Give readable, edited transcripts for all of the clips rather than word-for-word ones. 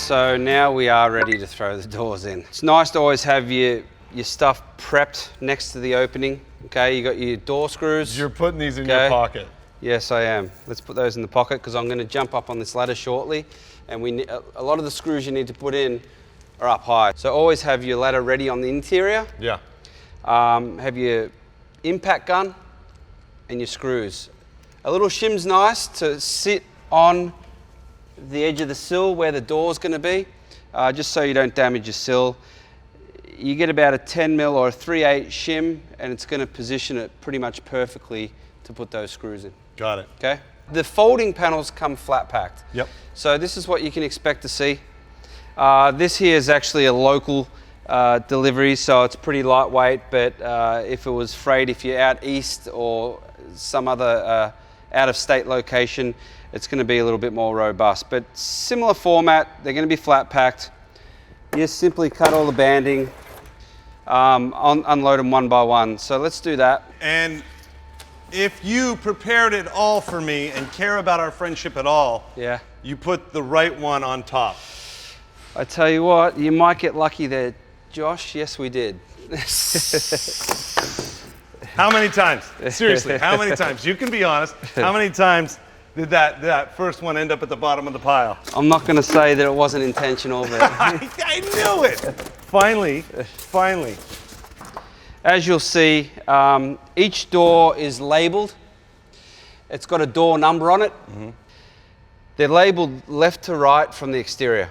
So now we are ready to throw the doors in. It's nice to always have your stuff prepped next to the opening. Okay, you got your door screws. You're putting these in your pocket. Yes, I am. Let's put those in the pocket because I'm going to jump up on this ladder shortly, and a lot of the screws you need to put in are up high. So always have your ladder ready on the interior. Yeah. Have your impact gun and your screws. A little shim's nice to sit on the edge of the sill where the door's going to be, just so you don't damage your sill. You get about a 10 mil or a 3/8 shim, and it's going to position it pretty much perfectly to put those screws in. Got it. Okay. The folding panels come flat packed. Yep. So this is what you can expect to see. This here is actually a local delivery, so it's pretty lightweight, but if it was freight, if you're out east or some other out-of-state location, it's going to be a little bit more robust. But similar format, they're going to be flat packed. You just simply cut all the banding, unload them one by one. So let's do that. And if you prepared it all for me and care about our friendship at all, yeah, you put the right one on top. I tell you what, you might get lucky there, Josh. Yes, we did. How many times? Seriously, how many times? You can be honest. How many times did that first one end up at the bottom of the pile? I'm not going to say that it wasn't intentional, but I knew it. Finally. As you'll see, each door is labeled. It's got a door number on it. Mm-hmm. They're labeled left to right from the exterior.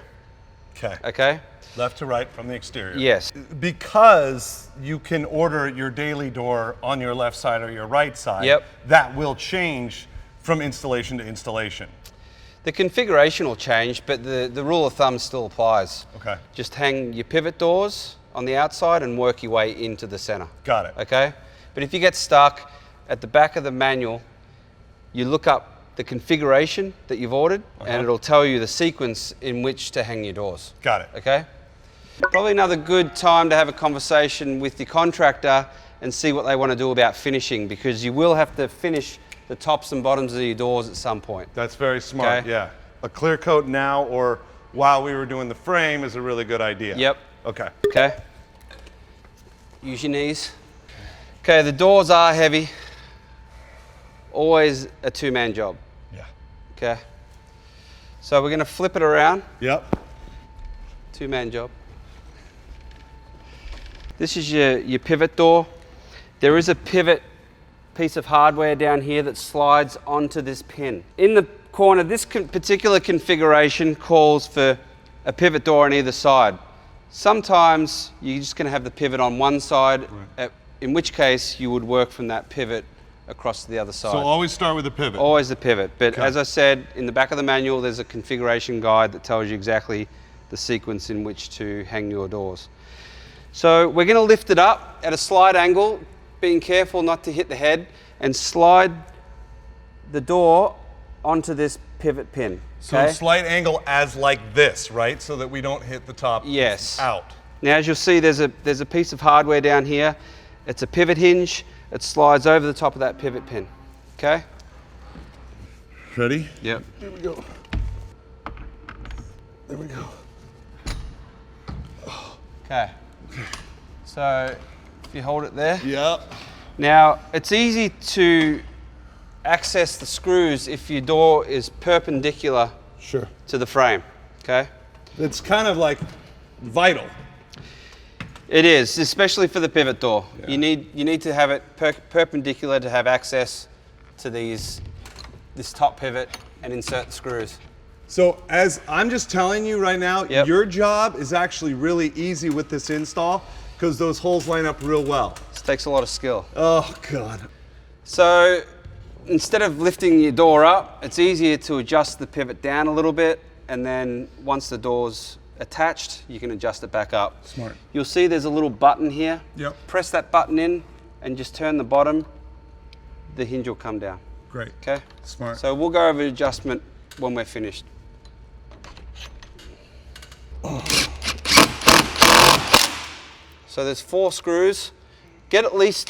Okay. Left to right from the exterior. Yes. Because you can order your daily door on your left side or your right side. Yep. That will change from installation to installation. The configuration will change, but the rule of thumb still applies. Okay. Just hang your pivot doors on the outside and work your way into the center. Got it. Okay? But if you get stuck, at the back of the manual, you look up the configuration that you've ordered, and it'll tell you the sequence in which to hang your doors. Got it. Okay? Probably another good time to have a conversation with your contractor and see what they want to do about finishing, because you will have to finish the tops and bottoms of your doors at some point. That's very smart, okay? Yeah. A clear coat now or while we were doing the frame is a really good idea. Yep. Okay. Okay. Use your knees. Okay, the doors are heavy. Always a two-man job. Yeah. Okay. So we're going to flip it around. Yep. Two-man job. This is your pivot door. There is a pivot piece of hardware down here that slides onto this pin. In the corner, this particular configuration calls for a pivot door on either side. Sometimes you're just going to have the pivot on one side, right, in which case you would work from that pivot across to the other side. So always start with the pivot? Always the pivot. But okay, as I said, in the back of the manual, there's a configuration guide that tells you exactly the sequence in which to hang your doors. So we're going to lift it up at a slight angle, being careful not to hit the head, and slide the door onto this pivot pin. So slight angle as like this, right? So that we don't hit the top out. Now as you'll see, there's a piece of hardware down here. It's a pivot hinge. It slides over the top of that pivot pin. Okay? Ready? Yep. Here we go. There we go. Okay. So if you hold it there. Yep. Now it's easy to access the screws if your door is perpendicular to the frame. Okay? It's kind of like vital. It is, especially for the pivot door. Yeah. You need to have it perpendicular to have access to this top pivot and insert the screws. So as I'm just telling you right now, yep, your job is actually really easy with this install because those holes line up real well. This takes a lot of skill. Oh God. So instead of lifting your door up, it's easier to adjust the pivot down a little bit, and then once the door's attached, you can adjust it back up. Smart. You'll see there's a little button here. Yep. Press that button in and just turn the bottom. The hinge will come down. Great. Okay? Smart. So we'll go over adjustment when we're finished. So there's 4 screws. Get at least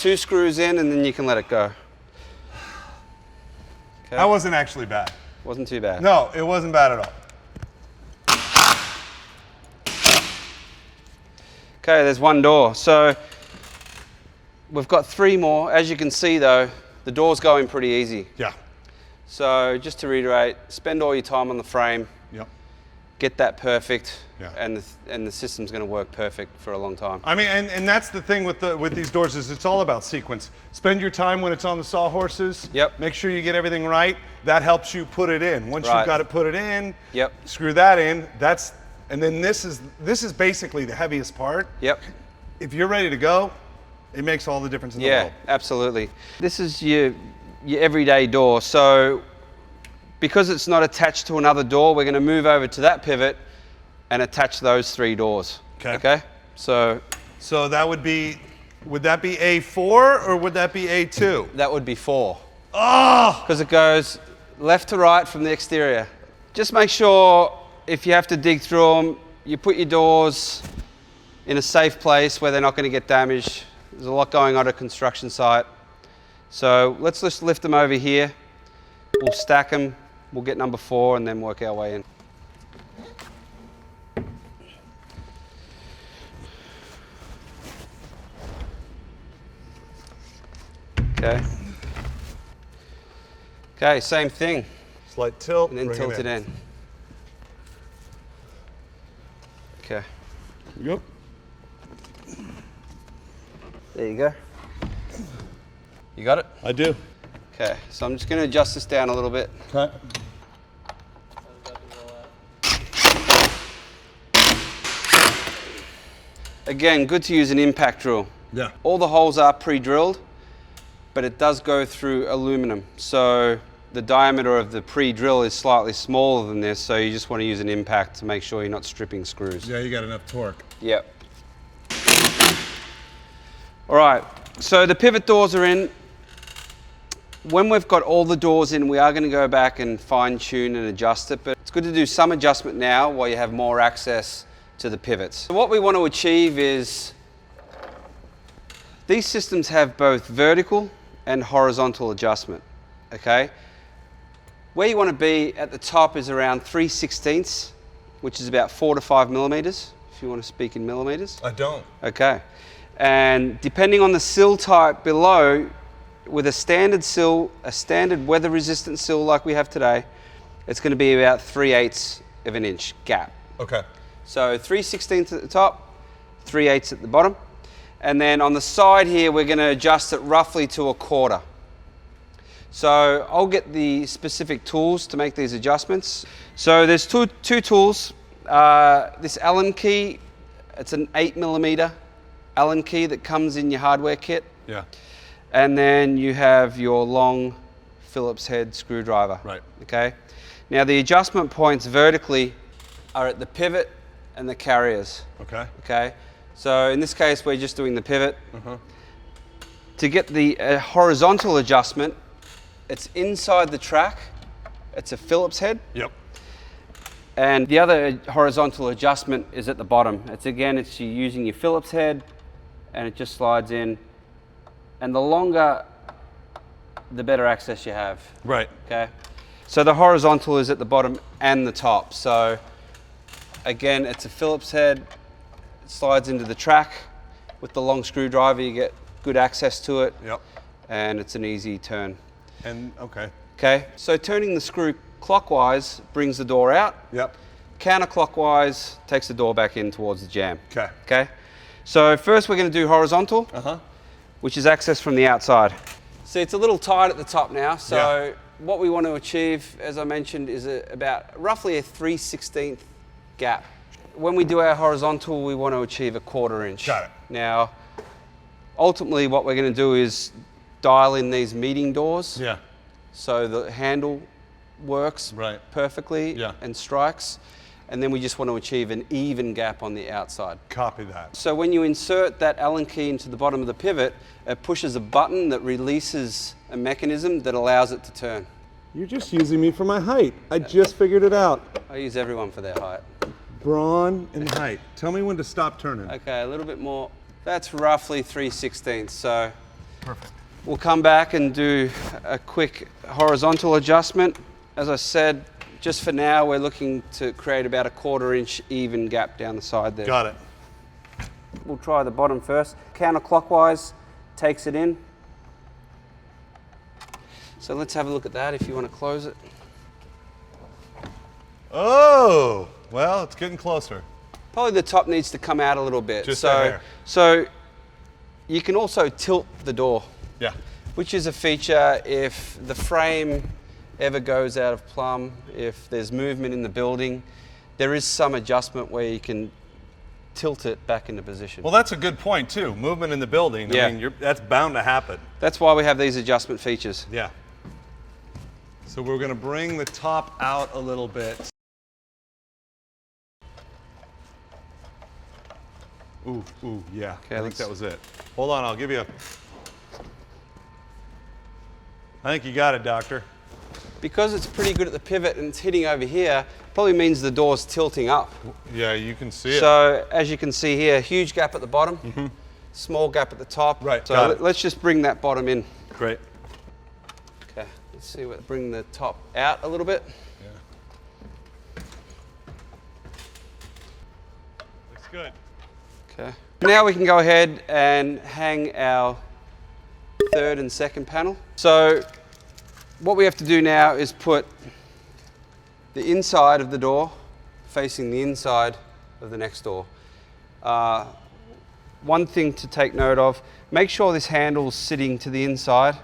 2 screws in and then you can let it go. Okay. That wasn't actually bad. Wasn't too bad. No, it wasn't bad at all. Okay, there's one door. So we've got 3 more. As you can see though, the door's going pretty easy. Yeah. So just to reiterate, spend all your time on the frame. Yep. Get that perfect, Yeah. and the system's going to work perfect for a long time. I mean, and that's the thing with these doors is it's all about sequence. Spend your time when it's on the sawhorses. Yep. Make sure you get everything right. That helps you put it in. Once Right. you've got it put it in, Yep. screw that in. And then this is basically the heaviest part. Yep. If you're ready to go, it makes all the difference in the Yeah, world. absolutely. This is your everyday door. So because it's not attached to another door, we're going to move over to that pivot and attach those 3 doors. Okay. Okay. So that would that be A4 or would that be A2? that would be 4. Oh! Because it goes left to right from the exterior. Just make sure if you have to dig through them, you put your doors in a safe place where they're not going to get damaged. There's a lot going on at a construction site. So let's just lift them over here. We'll stack them. We'll get number 4 and then work our way in. Okay. Okay, same thing. Slight tilt. And then bring tilt it in. Okay. Yep. There you go. You got it? I do. Okay, so I'm just going to adjust this down a little bit. Okay. Again, good to use an impact drill. Yeah. All the holes are pre-drilled, but it does go through aluminum. So the diameter of the pre-drill is slightly smaller than this, so you just want to use an impact to make sure you're not stripping screws. Yeah, you got enough torque. Yep. All right, so the pivot doors are in. When we've got all the doors in, we are going to go back and fine tune and adjust it, but it's good to do some adjustment now while you have more access to the pivots. So what we want to achieve is these systems have both vertical and horizontal adjustment, okay? Where you want to be at the top is around 3/16, which is about 4 to 5 millimeters, if you want to speak in millimeters. I don't. Okay. And depending on the sill type below, with a standard sill, a standard weather resistant sill like we have today, it's going to be about 3/8 of an inch gap. Okay. So 3/16 at the top, 3/8 at the bottom. And then on the side here, we're going to adjust it roughly to 1/4. So I'll get the specific tools to make these adjustments. So there's two tools. This Allen key, it's an 8mm Allen key that comes in your hardware kit. Yeah. And then you have your long Phillips head screwdriver. Right. Okay. Now the adjustment points vertically are at the pivot and the carriers. Okay. Okay. So in this case, we're just doing the pivot. To get the horizontal adjustment, it's inside the track. It's a Phillips head. Yep. And the other horizontal adjustment is at the bottom. It's you using your Phillips head, and it just slides in. And the longer, the better access you have. Right. Okay. So the horizontal is at the bottom and the top. So again, it's a Phillips head. It slides into the track. With the long screwdriver, you get good access to it. Yep. And it's an easy turn. And okay. Okay. So turning the screw clockwise brings the door out. Yep. Counterclockwise takes the door back in towards the jamb. Okay. Okay. So first we're going to do horizontal, which is access from the outside. See, it's a little tight at the top now. So what we want to achieve, as I mentioned, is about roughly a 3/16 gap. When we do our horizontal, we want to achieve 1/4 inch. Got it. Now, ultimately what we're going to do is dial in these meeting doors. Yeah. So the handle works perfectly and strikes. And then we just want to achieve an even gap on the outside. Copy that. So when you insert that Allen key into the bottom of the pivot, it pushes a button that releases a mechanism that allows it to turn. You're just using me for my height. I just figured it out. I use everyone for their height. Brawn and height. Tell me when to stop turning. Okay, a little bit more. That's roughly 3/16. So Perfect. we'll come back and do a quick horizontal adjustment. As I said, just for now, we're looking to create about 1/4 inch even gap down the side there. Got it. we'll try the bottom first. Counterclockwise takes it in. So let's have a look at that if you want to close it. Oh, well, it's getting closer. Probably the top needs to come out a little bit. Just a hair. So you can also tilt the door. Yeah. Which is a feature if the frame ever goes out of plumb, if there's movement in the building, there is some adjustment where you can tilt it back into position. Well, that's a good point too. Movement in the building, Yeah. I mean, that's bound to happen. That's why we have these adjustment features. Yeah. So we're gonna bring the top out a little bit. Ooh, yeah, Okay, I think that was it. Hold on, I'll give you a... I think you got it, Doctor. Because it's pretty good at the pivot and it's hitting over here, probably means the door's tilting up. Yeah, you can see it. So as you can see here, huge gap at the bottom, small gap at the top. Right, So got it. let's just bring that bottom in. Great. Okay, let's see, bring the top out a little bit. Yeah. Looks good. Okay. Now we can go ahead and hang our third and second panel. So what we have to do now is put the inside of the door facing the inside of the next door. One thing to take note of, make sure this handle's sitting to the inside,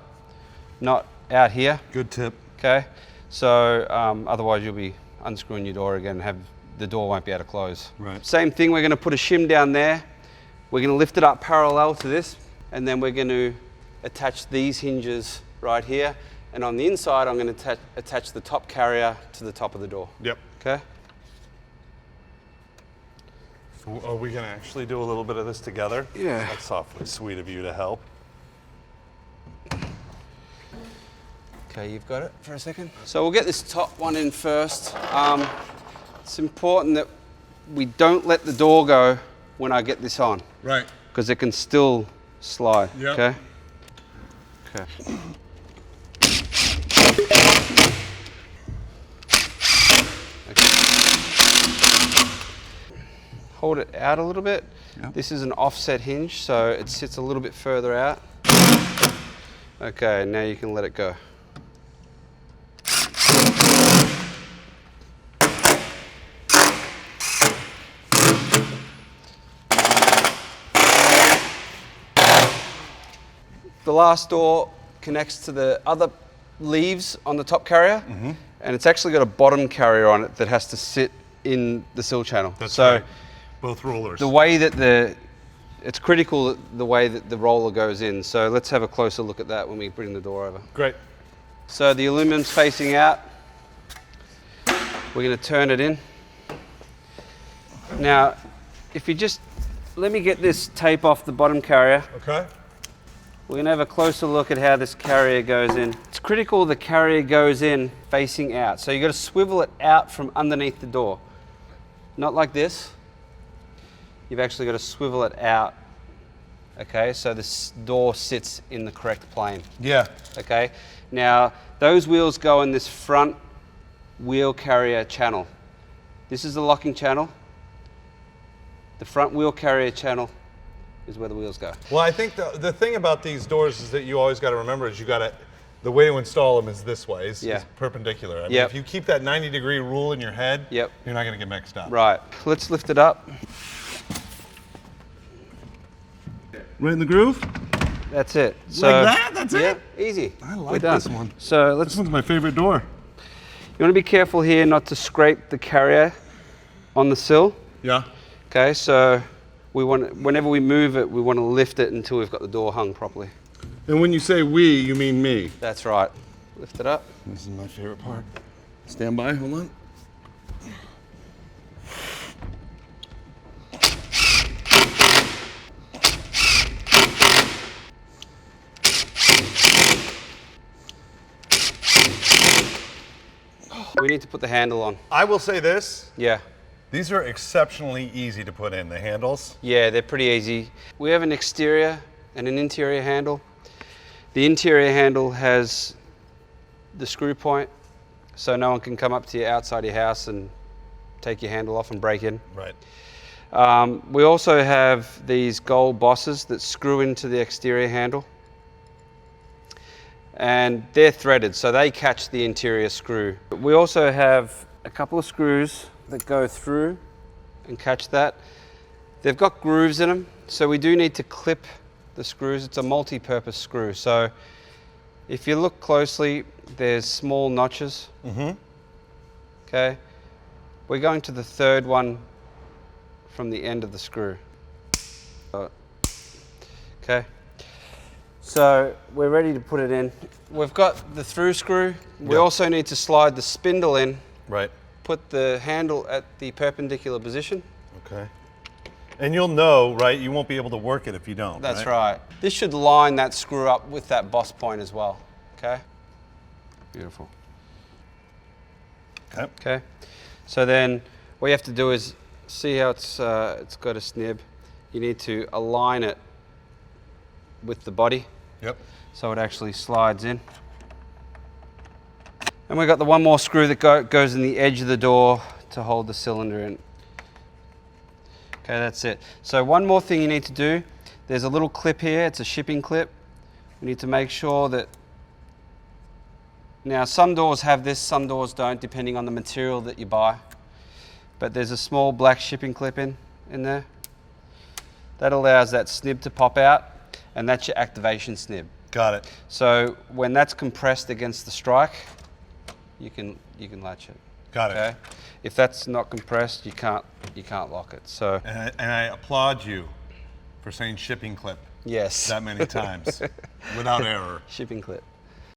not out here. Good tip. Okay, so otherwise you'll be unscrewing your door again and the door won't be able to close. Right. Same thing, we're going to put a shim down there. We're going to lift it up parallel to this, and then we're going to attach these hinges right here. And on the inside, I'm going to attach the top carrier to the top of the door. Yep. Okay. So are we gonna actually do a little bit of this together? Yeah. That's awfully sweet of you to help. Okay, you've got it for a second. So we'll get this top one in first. It's important that we don't let the door go when I get this on. Right. Because it can still slide. Yep. Okay. Okay. Hold it out a little bit. Yep. This is an offset hinge, so it sits a little bit further out. Okay, now you can let it go. The last door connects to the other leaves on the top carrier, and it's actually got a bottom carrier on it that has to sit in the sill channel. That's so right. Both rollers. the way that it's critical that the way that the roller goes in. So let's have a closer look at that when we bring the door over. Great. So the aluminum's facing out. We're going to turn it in. Now, if you just let me get this tape off the bottom carrier. Okay. We're going to have a closer look at how this carrier goes in. It's critical the carrier goes in facing out. So you've got to swivel it out from underneath the door. Not like this. You've actually got to swivel it out. Okay, so this door sits in the correct plane. Yeah. Okay, now those wheels go in this front wheel carrier channel. This is the locking channel. The front wheel carrier channel is where the wheels go. Well, I think the thing about these doors is that you always got to remember is the way to install them is this way, is perpendicular. I mean, if you keep that 90-degree rule in your head, you're not going to get mixed up. Right, let's lift it up. Right in the groove? That's it. So, like that? That's it? Easy. I We're like done. this one. So This one's my favorite door. You want to be careful here not to scrape the carrier on the sill. Yeah. Okay, so whenever we move it, we want to lift it until we've got the door hung properly. And when you say we, you mean me. That's right. Lift it up. This is my favorite part. Stand by, hold on. We need to put the handle on. I will say this. Yeah. These are exceptionally easy to put in, the handles. Yeah, they're pretty easy. We have an exterior and an interior handle. The interior handle has the screw point, so no one can come up to you outside your house and take your handle off and break in. Right. We also have these gold bosses that screw into the exterior handle. And they're threaded, so they catch the interior screw. We also have a couple of screws that go through and catch that. They've got grooves in them, so we do need to clip the screws. It's a multi-purpose screw. So if you look closely, there's small notches. Okay. We're going to the third one from the end of the screw. Okay. So we're ready to put it in. We've got the through screw. We also need to slide the spindle in. Right. Put the handle at the perpendicular position. Okay. And you'll know, right? You won't be able to work it if you don't. That's right. This should line that screw up with that boss point as well. Okay. Beautiful. Okay. Okay. So then what you have to do is see how it's got a snib. You need to align it with the body. Yep. So it actually slides in. And we've got the one more screw that goes in the edge of the door to hold the cylinder in. Okay, that's it. So one more thing you need to do, there's a little clip here, it's a shipping clip. We need to make sure that, now some doors have this, some doors don't, depending on the material that you buy. But there's a small black shipping clip in there. That allows that snib to pop out, and that's your activation snib. Got it. So when that's compressed against the strike, you can latch it. Got it. Okay? If that's not compressed, you can't lock it. So. And I applaud you for saying shipping clip. Yes. That many times without error. Shipping clip.